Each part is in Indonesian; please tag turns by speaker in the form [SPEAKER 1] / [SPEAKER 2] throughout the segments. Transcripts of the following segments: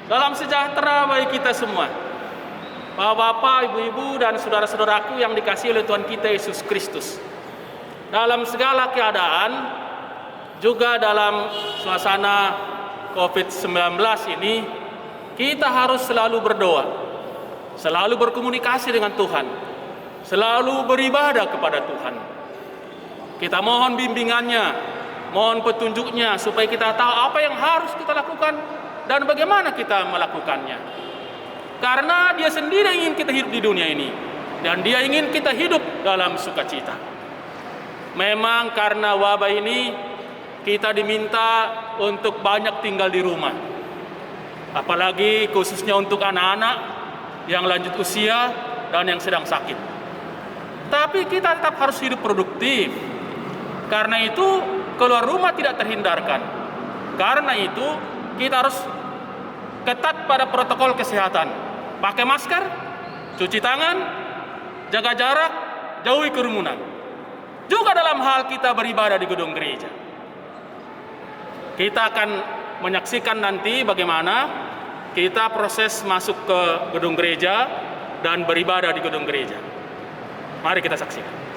[SPEAKER 1] Dalam sejahtera bagi kita semua. Bapak-bapak, ibu-ibu, dan saudara-saudaraku yang dikasihi oleh Tuhan kita Yesus Kristus. Dalam segala keadaan, juga dalam suasana COVID-19 ini, kita harus selalu berdoa, selalu berkomunikasi dengan Tuhan, selalu beribadah kepada Tuhan. Kita mohon bimbingannya, mohon petunjuknya, supaya kita tahu apa yang harus kita lakukan dan bagaimana kita melakukannya. Karena Dia sendiri ingin kita hidup di dunia ini, dan Dia ingin kita hidup dalam sukacita. Memang karena wabah ini, kita diminta untuk banyak tinggal di rumah. Apalagi khususnya untuk anak-anak yang lanjut usia dan yang sedang sakit. Tapi kita tetap harus hidup produktif. Karena itu keluar rumah tidak terhindarkan. Karena itu kita harus ketat pada protokol kesehatan. Pakai masker, cuci tangan, jaga jarak, jauhi kerumunan. Juga dalam hal kita beribadah di gedung gereja. Kita akan menyaksikan nanti bagaimana kita proses masuk ke gedung gereja dan beribadah di gedung gereja. Mari kita saksikan.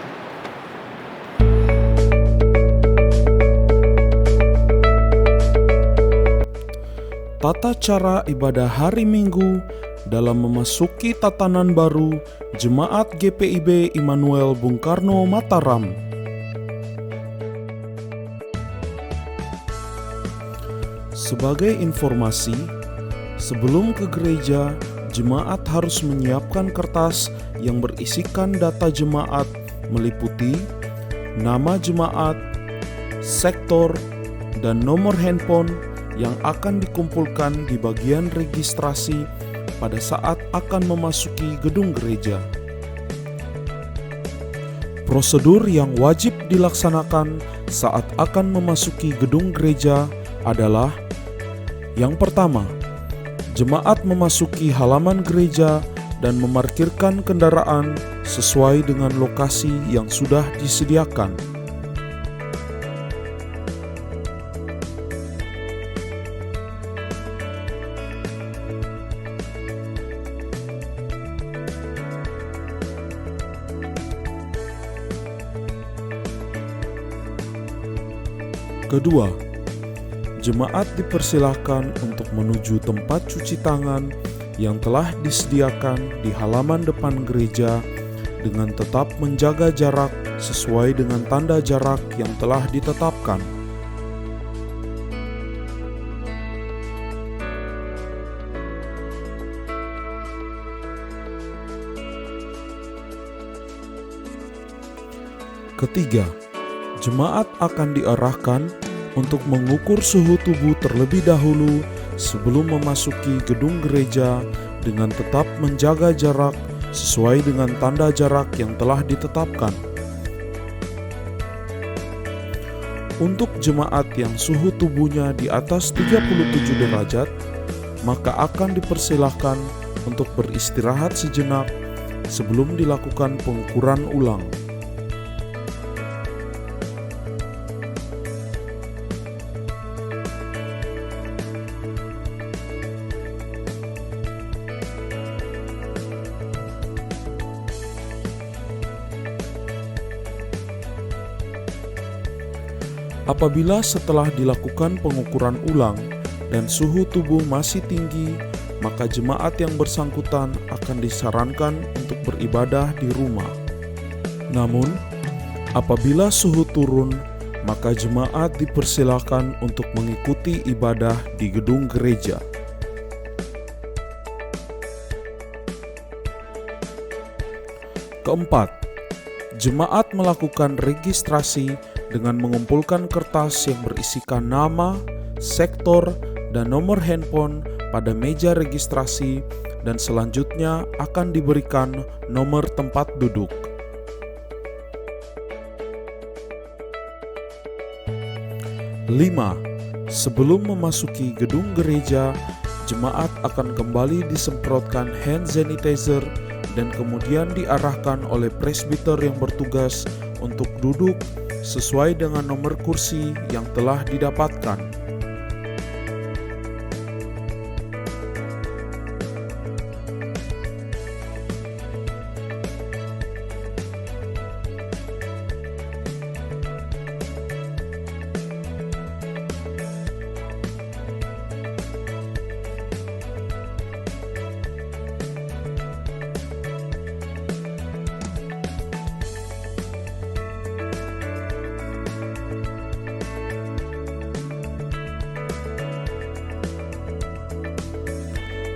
[SPEAKER 2] Tata cara ibadah hari Minggu dalam memasuki tatanan baru Jemaat GPIB Immanuel Bung Karno Mataram. Sebagai informasi, sebelum ke gereja, jemaat harus menyiapkan kertas yang berisikan data jemaat meliputi nama jemaat, sektor, dan nomor handphone yang akan dikumpulkan di bagian registrasi pada saat akan memasuki gedung gereja. Prosedur yang wajib dilaksanakan saat akan memasuki gedung gereja adalah: yang pertama, jemaat memasuki halaman gereja dan memarkirkan kendaraan sesuai dengan lokasi yang sudah disediakan. Kedua, jemaat dipersilahkan untuk menuju tempat cuci tangan yang telah disediakan di halaman depan gereja dengan tetap menjaga jarak sesuai dengan tanda jarak yang telah ditetapkan. Ketiga, jemaat akan diarahkan untuk mengukur suhu tubuh terlebih dahulu sebelum memasuki gedung gereja dengan tetap menjaga jarak sesuai dengan tanda jarak yang telah ditetapkan. Untuk jemaat yang suhu tubuhnya di atas 37 derajat, maka akan dipersilahkan untuk beristirahat sejenak sebelum dilakukan pengukuran ulang. Apabila setelah dilakukan pengukuran ulang dan suhu tubuh masih tinggi, maka jemaat yang bersangkutan akan disarankan untuk beribadah di rumah. Namun, apabila suhu turun, maka jemaat dipersilakan untuk mengikuti ibadah di gedung gereja. Keempat, jemaat melakukan registrasi dengan mengumpulkan kertas yang berisikan nama, sektor, dan nomor handphone pada meja registrasi, dan selanjutnya akan diberikan nomor tempat duduk. 5. Sebelum memasuki gedung gereja, jemaat akan kembali disemprotkan hand sanitizer dan kemudian diarahkan oleh presbiter yang bertugas untuk duduk sesuai dengan nomor kursi yang telah didapatkan.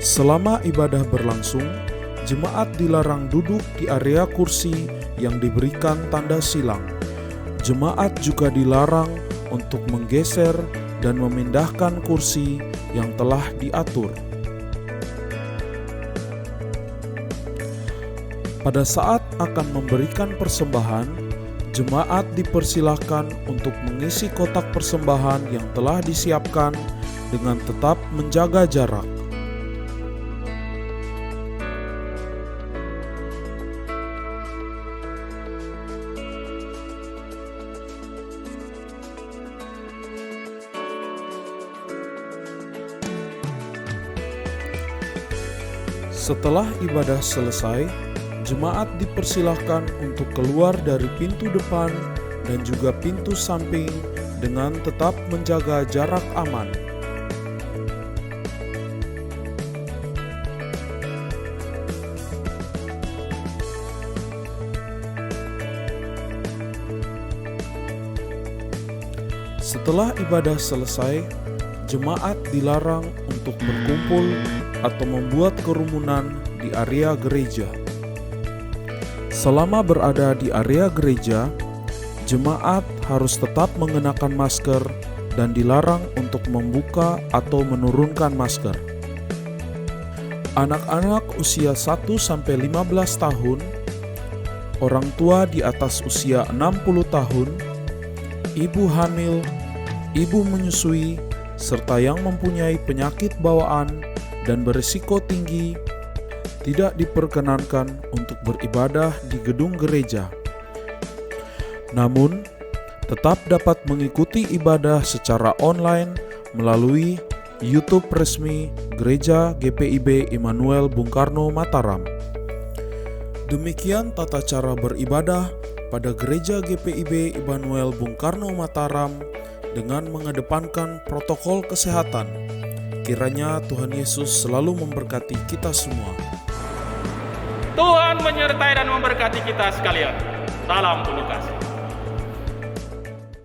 [SPEAKER 2] Selama ibadah berlangsung, jemaat dilarang duduk di area kursi yang diberikan tanda silang. Jemaat juga dilarang untuk menggeser dan memindahkan kursi yang telah diatur. Pada saat akan memberikan persembahan, jemaat dipersilahkan untuk mengisi kotak persembahan yang telah disiapkan dengan tetap menjaga jarak. Setelah ibadah selesai, jemaat dipersilahkan untuk keluar dari pintu depan dan juga pintu samping dengan tetap menjaga jarak aman. Setelah ibadah selesai, jemaat dilarang untuk berkumpul atau membuat kerumunan di area gereja. Selama berada di area gereja, jemaat harus tetap mengenakan masker dan dilarang untuk membuka atau menurunkan masker. Anak-anak usia 1-15 tahun, orang tua di atas usia 60 tahun, ibu hamil, ibu menyusui, serta yang mempunyai penyakit bawaan dan berisiko tinggi tidak diperkenankan untuk beribadah di gedung gereja. Namun, tetap dapat mengikuti ibadah secara online melalui YouTube resmi Gereja GPIB Immanuel Bung Karno Mataram. Demikian tata cara beribadah pada Gereja GPIB Immanuel Bung Karno Mataram dengan mengedepankan protokol kesehatan. Kiranya Tuhan Yesus selalu memberkati kita semua.
[SPEAKER 1] Tuhan menyertai dan memberkati kita sekalian. Salam penuh kasih.